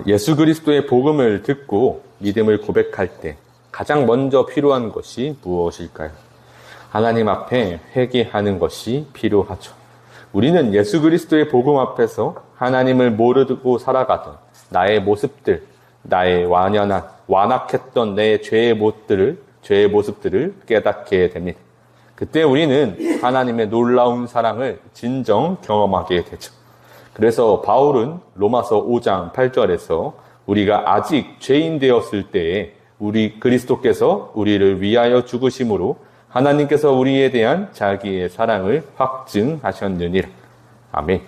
예수 그리스도의 복음을 듣고 믿음을 고백할 때 가장 먼저 필요한 것이 무엇일까요? 하나님 앞에 회개하는 것이 필요하죠. 우리는 예수 그리스도의 복음 앞에서 하나님을 모르고 살아가던 나의 모습들, 나의 완악했던 내 죄의 모습들을 깨닫게 됩니다. 그때 우리는 하나님의 놀라운 사랑을 진정 경험하게 되죠. 그래서 바울은 로마서 5장 8절에서 우리가 아직 죄인 되었을 때에 그리스도께서 우리를 위하여 죽으심으로 하나님께서 우리에 대한 자기의 사랑을 확증하셨느니라. 아멘.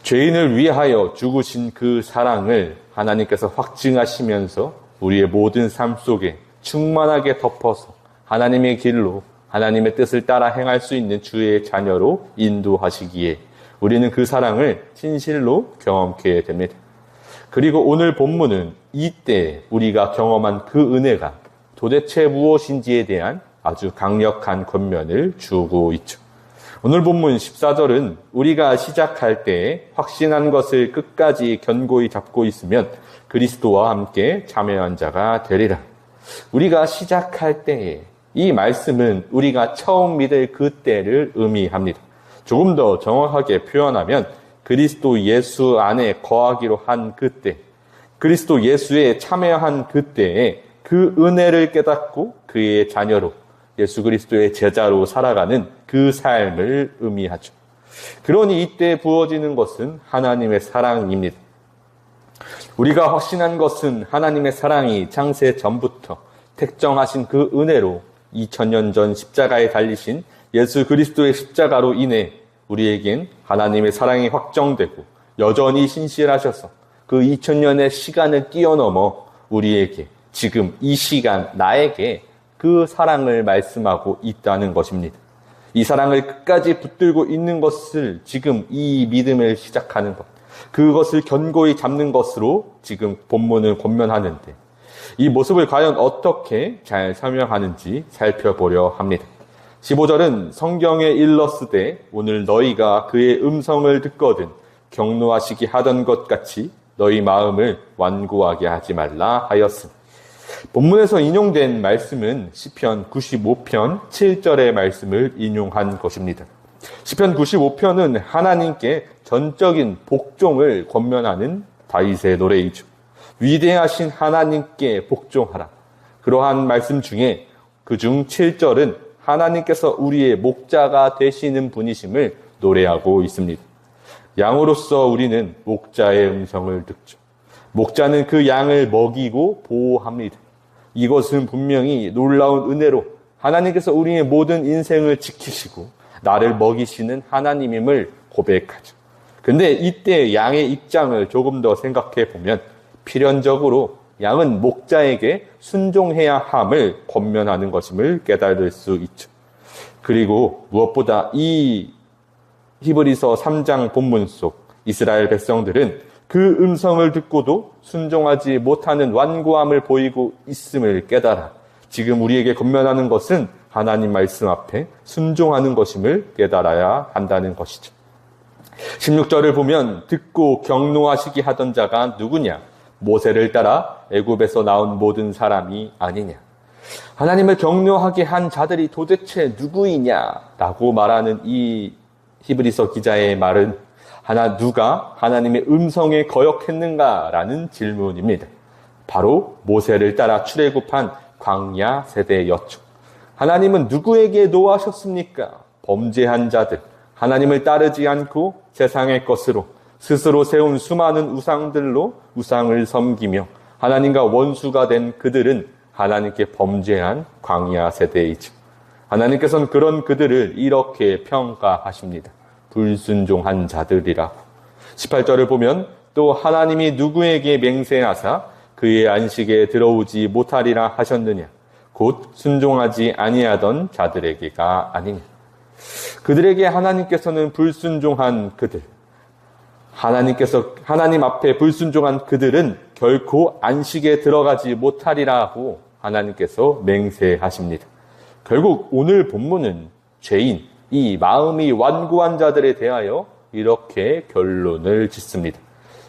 죄인을 위하여 죽으신 그 사랑을 하나님께서 확증하시면서 우리의 모든 삶 속에 충만하게 덮어서 하나님의 길로 하나님의 뜻을 따라 행할 수 있는 주의 자녀로 인도하시기에 우리는 그 사랑을 진실로 경험케 됩니다. 그리고 오늘 본문은 이때 우리가 경험한 그 은혜가 도대체 무엇인지에 대한 아주 강력한 권면을 주고 있죠. 오늘 본문 14절은 우리가 시작할 때 확신한 것을 끝까지 견고히 잡고 있으면 그리스도와 함께 참여한 자가 되리라. 우리가 시작할 때에 이 말씀은 우리가 처음 믿을 그때를 의미합니다. 조금 더 정확하게 표현하면 그리스도 예수 안에 거하기로 한 그때, 그리스도 예수에 참여한 그때에 그 은혜를 깨닫고 그의 자녀로 예수 그리스도의 제자로 살아가는 그 삶을 의미하죠. 그러니 이때 부어지는 것은 하나님의 사랑입니다. 우리가 확신한 것은 하나님의 사랑이 창세 전부터 택정하신 그 은혜로 2000년 전 십자가에 달리신 예수 그리스도의 십자가로 인해 우리에겐 하나님의 사랑이 확정되고 여전히 신실하셔서 그 2000년의 시간을 뛰어넘어 우리에게 지금 이 시간 나에게 그 사랑을 말씀하고 있다는 것입니다. 이 사랑을 끝까지 붙들고 있는 것을 지금 이 믿음을 시작하는 것, 그것을 견고히 잡는 것으로 지금 본문을 권면하는데 이 모습을 과연 어떻게 잘 설명하는지 살펴보려 합니다. 15절은 성경에 일렀으되 오늘 너희가 그의 음성을 듣거든 경노하시기 하던 것 같이 너희 마음을 완고하게 하지 말라 하였으니. 본문에서 인용된 말씀은 시편 95편 7절의 말씀을 인용한 것입니다. 시편 95편은 하나님께 전적인 복종을 권면하는 다윗의 노래이죠. 위대하신 하나님께 복종하라. 그러한 말씀 중에 그중 7절은 하나님께서 우리의 목자가 되시는 분이심을 노래하고 있습니다. 양으로서 우리는 목자의 음성을 듣죠. 목자는 그 양을 먹이고 보호합니다. 이것은 분명히 놀라운 은혜로 하나님께서 우리의 모든 인생을 지키시고 나를 먹이시는 하나님임을 고백하죠. 근데 이때 양의 입장을 조금 더 생각해 보면 필연적으로 양은 목자에게 순종해야 함을 권면하는 것임을 깨달을 수 있죠. 그리고 무엇보다 이 히브리서 3장 본문 속 이스라엘 백성들은 그 음성을 듣고도 순종하지 못하는 완고함을 보이고 있음을 깨달아 지금 우리에게 권면하는 것은 하나님 말씀 앞에 순종하는 것임을 깨달아야 한다는 것이죠. 16절을 보면 듣고 경노하시기 하던 자가 누구냐? 모세를 따라 애굽에서 나온 모든 사람이 아니냐. 하나님을 경노하게 한 자들이 도대체 누구이냐라고 말하는 이 히브리서 기자의 말은 누가 하나님의 음성에 거역했는가라는 질문입니다. 바로 모세를 따라 출애굽한 광야 세대였죠. 하나님은 누구에게 노하셨습니까? 범죄한 자들, 하나님을 따르지 않고 세상의 것으로 스스로 세운 수많은 우상들로 우상을 섬기며 하나님과 원수가 된 그들은 하나님께 범죄한 광야 세대이죠. 하나님께서는 그런 그들을 이렇게 평가하십니다. 불순종한 자들이라고. 18절을 보면 또 하나님이 누구에게 맹세하사 그의 안식에 들어오지 못하리라 하셨느냐. 곧 순종하지 아니하던 자들에게가 아니냐. 그들에게 하나님께서는 불순종한 그들, 하나님 앞에 불순종한 그들은 결코 안식에 들어가지 못하리라고 하나님께서 맹세하십니다. 결국 오늘 본문은 죄인, 이 마음이 완고한 자들에 대하여 이렇게 결론을 짓습니다.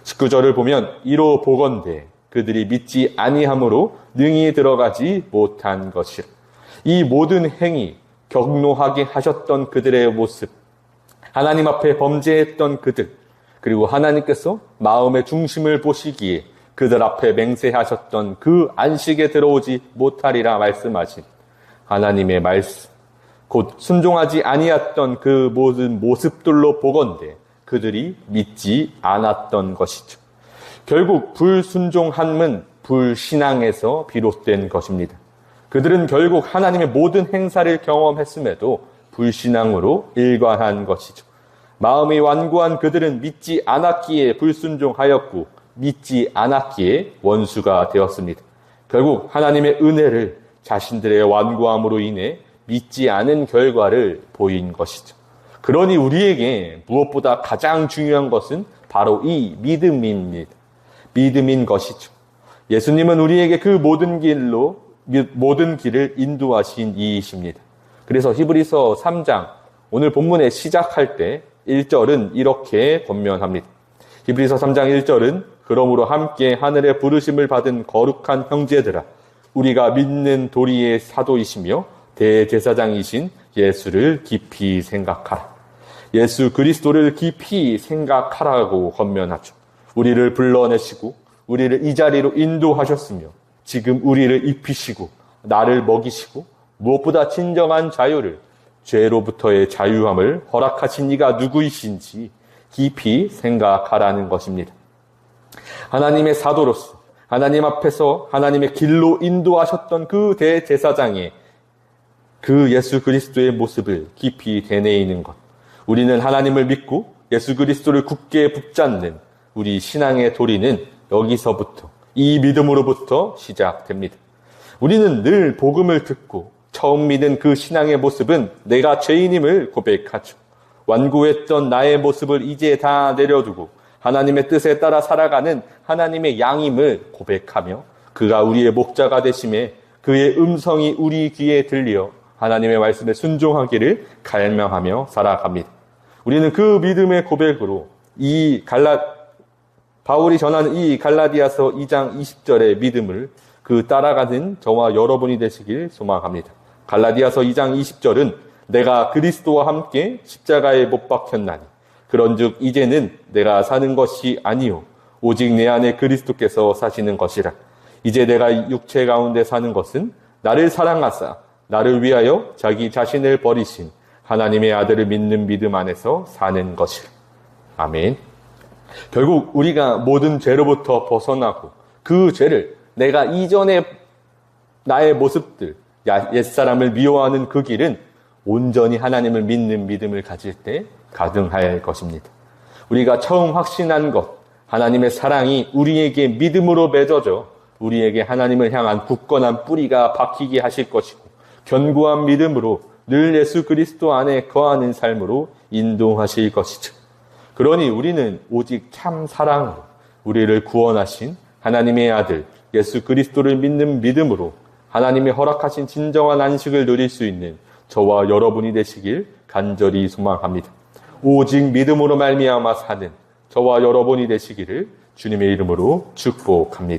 19절을 보면 이로 보건대 그들이 믿지 아니함으로 능히 들어가지 못한 것이라. 이 모든 행위, 격노하게 하셨던 그들의 모습, 하나님 앞에 범죄했던 그들, 그리고 하나님께서 마음의 중심을 보시기에 그들 앞에 맹세하셨던 그 안식에 들어오지 못하리라 말씀하신 하나님의 말씀, 곧 순종하지 아니했던 그 모든 모습들로 보건대 그들이 믿지 않았던 것이죠. 결국 불순종함은 불신앙에서 비롯된 것입니다. 그들은 결국 하나님의 모든 행사를 경험했음에도 불신앙으로 일관한 것이죠. 마음이 완고한 그들은 믿지 않았기에 불순종하였고 믿지 않았기에 원수가 되었습니다. 결국 하나님의 은혜를 자신들의 완고함으로 인해 믿지 않은 결과를 보인 것이죠. 그러니 우리에게 무엇보다 가장 중요한 것은 바로 이 믿음입니다. 믿음인 것이죠. 예수님은 우리에게 그 모든 길을 인도하신 이이십니다. 그래서 히브리서 3장 오늘 본문에 시작할 때 1절은 이렇게 권면합니다. 히브리서 3장 1절은 그러므로 함께 하늘의 부르심을 받은 거룩한 형제들아 우리가 믿는 도리의 사도이시며 대제사장이신 예수를 깊이 생각하라. 예수 그리스도를 깊이 생각하라고 권면하죠. 우리를 불러내시고 우리를 이 자리로 인도하셨으며 지금 우리를 입히시고 나를 먹이시고 무엇보다 진정한 자유를 죄로부터의 자유함을 허락하신 이가 누구이신지 깊이 생각하라는 것입니다. 하나님의 사도로서 하나님 앞에서 하나님의 길로 인도하셨던 그 대제사장의 그 예수 그리스도의 모습을 깊이 되뇌이는 것. 우리는 하나님을 믿고 예수 그리스도를 굳게 붙잡는 우리 신앙의 도리는 여기서부터 이 믿음으로부터 시작됩니다. 우리는 늘 복음을 듣고 처음 믿은 그 신앙의 모습은 내가 죄인임을 고백하죠. 완고했던 나의 모습을 이제 다 내려두고 하나님의 뜻에 따라 살아가는 하나님의 양임을 고백하며 그가 우리의 목자가 되심에 그의 음성이 우리 귀에 들려 하나님의 말씀에 순종하기를 갈망하며 살아갑니다. 우리는 그 믿음의 고백으로 바울이 전하는 이 갈라디아서 2장 20절의 믿음을 따라가는 저와 여러분이 되시길 소망합니다. 갈라디아서 2장 20절은 내가 그리스도와 함께 십자가에 못 박혔나니 그런즉 이제는 내가 사는 것이 아니요 오직 내 안에 그리스도께서 사시는 것이라. 이제 내가 육체 가운데 사는 것은 나를 사랑하사 나를 위하여 자기 자신을 버리신 하나님의 아들을 믿는 믿음 안에서 사는 것이라. 아멘. 결국 우리가 모든 죄로부터 벗어나고 그 죄를 내가 이전의 나의 모습들, 옛사람을 미워하는 그 길은 온전히 하나님을 믿는 믿음을 가질 때 가능할 것입니다. 우리가 처음 확신한 것, 하나님의 사랑이 우리에게 믿음으로 맺어져 우리에게 하나님을 향한 굳건한 뿌리가 박히게 하실 것이고 견고한 믿음으로 늘 예수 그리스도 안에 거하는 삶으로 인도하실 것이죠. 그러니 우리는 오직 참 사랑으로 우리를 구원하신 하나님의 아들 예수 그리스도를 믿는 믿음으로 하나님이 허락하신 진정한 안식을 누릴 수 있는 저와 여러분이 되시길 간절히 소망합니다. 오직 믿음으로 말미암아 사는 저와 여러분이 되시기를 주님의 이름으로 축복합니다.